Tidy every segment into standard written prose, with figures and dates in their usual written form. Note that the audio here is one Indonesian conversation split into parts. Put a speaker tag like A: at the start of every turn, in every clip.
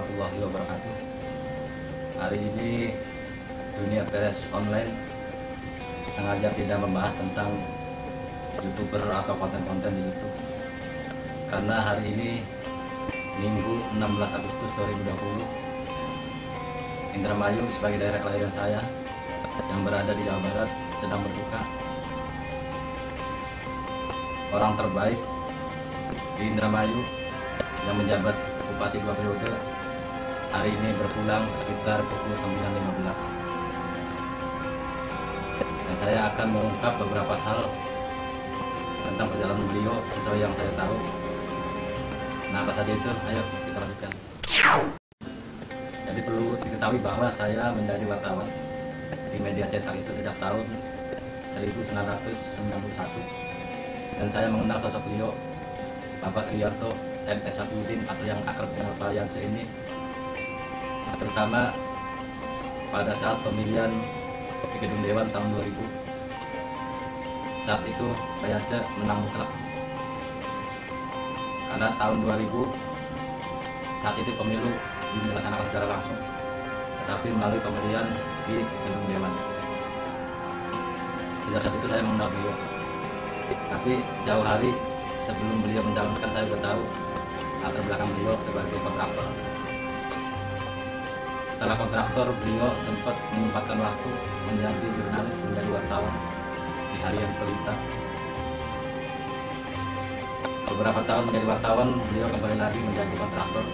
A: warahmatullahi wabarakatuh. Hari ini dunia pers online sengaja tidak membahas tentang YouTuber atau konten-konten di YouTube. Karena hari ini Minggu 16 Agustus 2020, Indramayu sebagai daerah kelahiran saya yang berada di Jawa Barat sedang berduka. Orang terbaik di Indramayu yang menjabat Bupati 2 periode hari ini berpulang sekitar pukul 9.15. Dan saya akan mengungkap beberapa hal tentang perjalanan beliau sesuai yang saya tahu. Nah, apa saja itu? Ayo kita lanjutkan. Jadi perlu diketahui bahwa saya menjadi wartawan di media cetak itu sejak tahun 1991. Dan saya mengenal sosok beliau, Bapak Irianto M.S. Sapudin atau yang akrab dengan Pak Yance ini, terutama pada saat pemilihan di Gedung Dewan tahun 2000. Saat itu Pak Yance menang mutlak. Karena tahun 2000 saat itu pemilu belum dilaksanakan secara langsung, tetapi melalui pemilihan di Gedung Dewan. Sejak saat itu saya mengenal beliau. Tapi jauh hari sebelum beliau mencalonkan, saya sudah tahu latar belakang beliau sebagai kontraktor. Setelah kontraktor, beliau sempat menyempatkan waktu menjadi jurnalis, menjadi wartawan di harian Pelita. Beberapa tahun menjadi wartawan, beliau kembali lagi menjadi kontraktor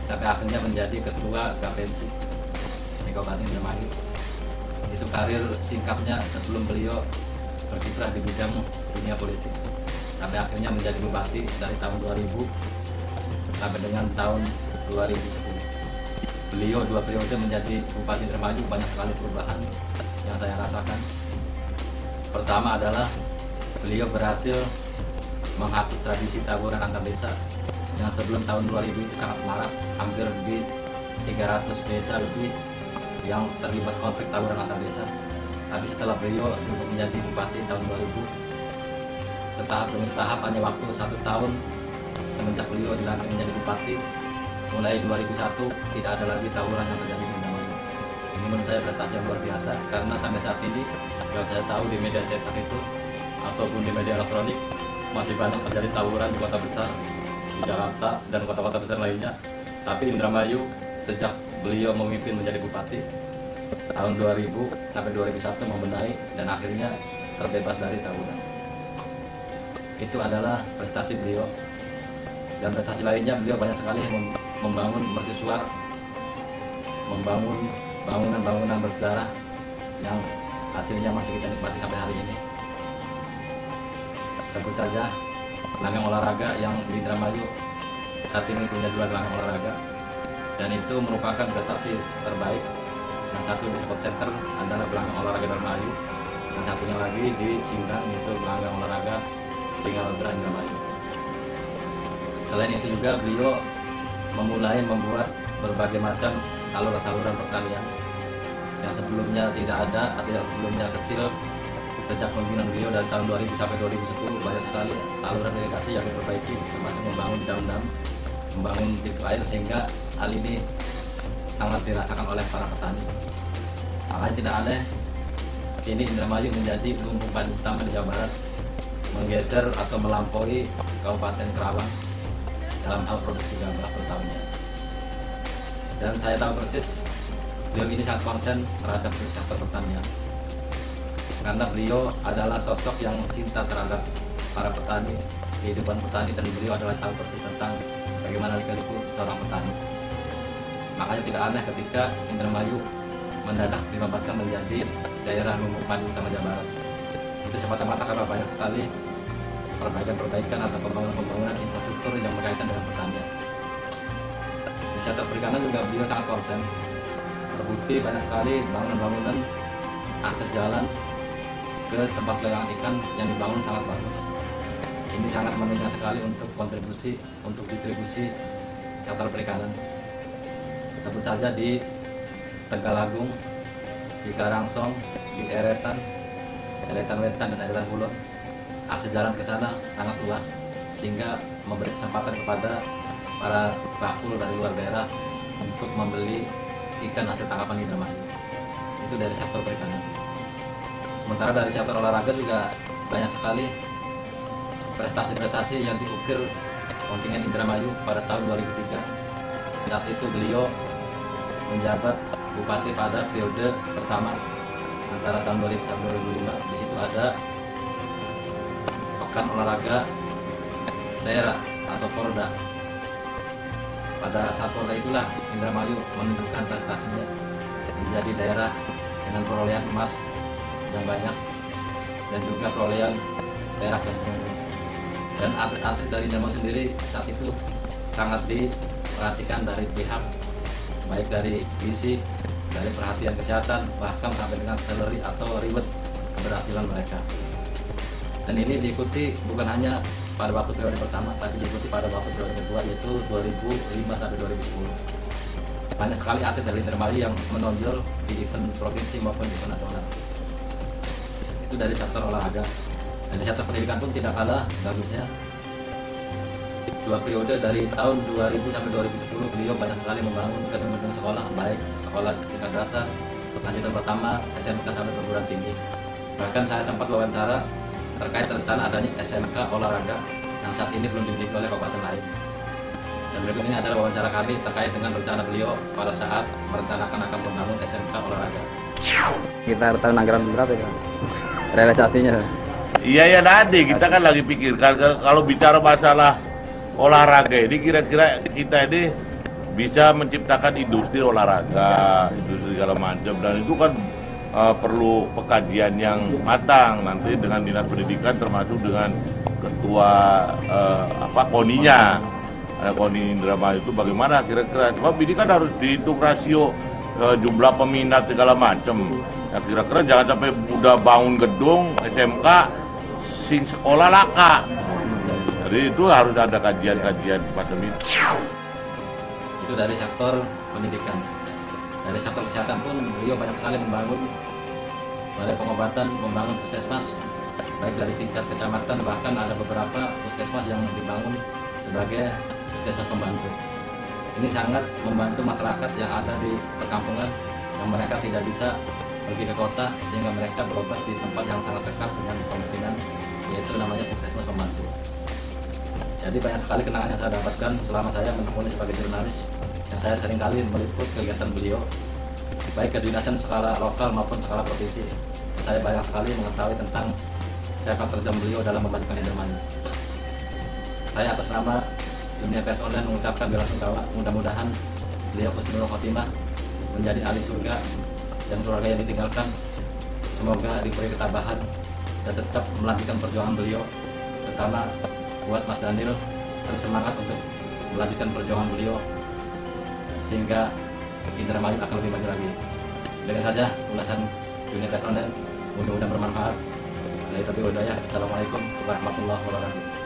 A: sampai akhirnya menjadi ketua Gapensi di Kabupaten Indramayu. Itu karir singkatnya sebelum beliau berkiprah di bidang dunia politik sampai akhirnya menjadi bupati dari tahun 2000 sampai dengan tahun 2010. Beliau 2 periode menjadi bupati Indramayu, banyak sekali perubahan yang saya rasakan. Pertama adalah beliau berhasil menghapus tradisi tawuran antar desa yang sebelum tahun 2000 itu sangat marak, hampir di 300 desa lebih yang terlibat konflik tawuran antar desa. Tapi setelah beliau menjadi bupati tahun 2000, setahap demi setahap, hanya waktu 1 tahun semenjak beliau dilantik menjadi bupati, mulai 2001 tidak ada lagi tawuran yang terjadi di Indramayu. Ini menurut saya prestasi yang luar biasa, karena sampai saat ini yang saya tahu di media cetak itu ataupun di media elektronik masih banyak terjadi tawuran di kota besar, di Jakarta dan kota-kota besar lainnya. Tapi Indramayu sejak beliau memimpin menjadi bupati tahun 2000 sampai 2001 membenahi dan akhirnya terbebas dari tawuran. Itu adalah prestasi beliau. Dan prestasi lainnya, beliau banyak sekali membangun mercusuar, membangun bangunan-bangunan bersejarah yang hasilnya masih kita nikmati sampai hari ini. Sebut saja gelanggang olahraga yang di Indramayu saat ini punya 2 gelanggang olahraga, dan itu merupakan prestasi terbaik. Yang satu di Sport Center adalah gelanggang olahraga Indramayu, dan satunya lagi di Singgang itu gelanggang olahraga Singalodra Indramayu. Selain itu juga beliau memulai membuat berbagai macam saluran-saluran pertanian yang sebelumnya tidak ada atau yang sebelumnya kecil. Sejak pemimpinan beliau dari tahun 2000 sampai 2010 banyak sekali saluran irigasi yang diperbaiki, termasuk membangun dam-dam, membangun pintu air, sehingga hal ini sangat dirasakan oleh para petani. Makanya tidak aneh kini Indramayu menjadi lumbung padi utama di Jawa Barat, menggeser atau melampaui Kabupaten Kerawang dalam hal produksi gabah terutamanya. Dan saya tahu persis beliau ini sangat konsen terhadap sektor pertanian, karena beliau adalah sosok yang cinta terhadap para petani, kehidupan petani, dan beliau adalah tahu persis tentang bagaimana lika-liku seorang petani. Makanya tidak aneh ketika Indramayu mendadak dinobatkan menjadi daerah lumbung padi utama Jawa Barat. Itu semata-mata karena banyak sekali perbaikan-perbaikan atau pembangunan infrastruktur yang berkaitan dengan pertanian. Di sektor perikanan juga beliau sangat konsen. Terbukti banyak sekali bangunan-bangunan, akses jalan ke tempat pelelangan ikan yang dibangun sangat bagus. Ini sangat menunjang sekali untuk kontribusi untuk distribusi sektor perikanan. Sebut saja di Tegalagung, di Karangsong, di Eretan Wetan, dan Eretan Kulon, akses jalan ke sana sangat luas, sehingga memberi kesempatan kepada para bakul dari luar daerah untuk membeli ikan hasil tangkapan Indramayu. Itu dari sektor perikanan. Sementara dari sektor olahraga juga banyak sekali prestasi-prestasi yang diukir kontingen Indramayu pada tahun 2003. Saat itu beliau menjabat bupati pada periode pertama antara tahun 2000 sampai 2005. Di situ ada pekan olahraga daerah atau Porda. Pada saat Porda itulah Indramayu menunjukkan prestasinya menjadi daerah dengan perolehan emas yang banyak dan juga perolehan perak yang tinggi. Dan atlet-atlet dari Indramayu sendiri saat itu sangat diperhatikan dari pihak baik dari visi, dari perhatian kesehatan, bahkan sampai dengan salary atau reward keberhasilan mereka. Dan ini diikuti bukan hanya pada waktu periode pertama, tapi diikuti pada waktu periode kedua, yaitu 2005 sampai 2010. Banyak sekali atlet dari Indramayu yang menonjol di event provinsi maupun event nasional. Itu dari sektor olahraga. Dan di sektor pendidikan pun tidak kalah bagusnya. 2 periode dari tahun 2000 sampai 2010 beliau banyak sekali membangun gedung-gedung sekolah, baik sekolah tingkat dasar, lanjutan pertama, SMK sampai perguruan tinggi. Bahkan saya sempat wawancara terkait rencana adanya SMK olahraga yang saat ini belum dimiliki oleh kabupaten lain. Dan berikut ini adalah wawancara kami terkait dengan rencana beliau pada saat merencanakan akan membangun SMK olahraga.
B: Kita tahun anggaran berapa ya? Realisasinya?
C: Iya ya tadi kita kan lagi pikirkan kalau bicara masalah olahraga ini kira-kira kita ini bisa menciptakan industri olahraga, industri segala macam, dan itu kan perlu pekajian yang matang nanti dengan dinas pendidikan termasuk dengan ketua KONI-nya, KONI Indramayu itu bagaimana kira-kira. Sebab ini kan harus dihitung rasio jumlah peminat segala macam. Ya, kira-kira jangan sampai udah bangun gedung SMK sing sekolah laka. Jadi itu harus ada kajian-kajian macam itu.
A: Itu dari sektor pendidikan. Dari sektor kesehatan pun beliau banyak sekali membangun balai pengobatan, membangun puskesmas, baik dari tingkat kecamatan, bahkan ada beberapa puskesmas yang dibangun sebagai puskesmas pembantu. Ini sangat membantu masyarakat yang ada di perkampungan yang mereka tidak bisa pergi ke kota, sehingga mereka berobat di tempat yang sangat dekat dengan pemimpinan, yaitu namanya puskesmas pembantu. Jadi banyak sekali kenangan yang saya dapatkan selama saya menekuni sebagai jurnalis, yang saya seringkali meliput kegiatan beliau, baik kedinasan skala lokal maupun skala provinsi. Saya banyak sekali mengetahui tentang sepak terjang beliau dalam memajukan Indramayu. Saya atas nama dunia pers online mengucapkan bela sungkawa. Mudah-mudahan beliau husnul khotimah, menjadi ahli surga, dan keluarga yang ditinggalkan semoga diberi ketabahan dan tetap melanjutkan perjuangan beliau, terutama buat Mas Daniel bersemangat untuk melanjutkan perjuangan beliau sehingga Indramayu akan lebih maju lagi. Dengan saja ulasan dunia pers online, mudah-mudahan bermanfaat. Assalamualaikum warahmatullahi wabarakatuh.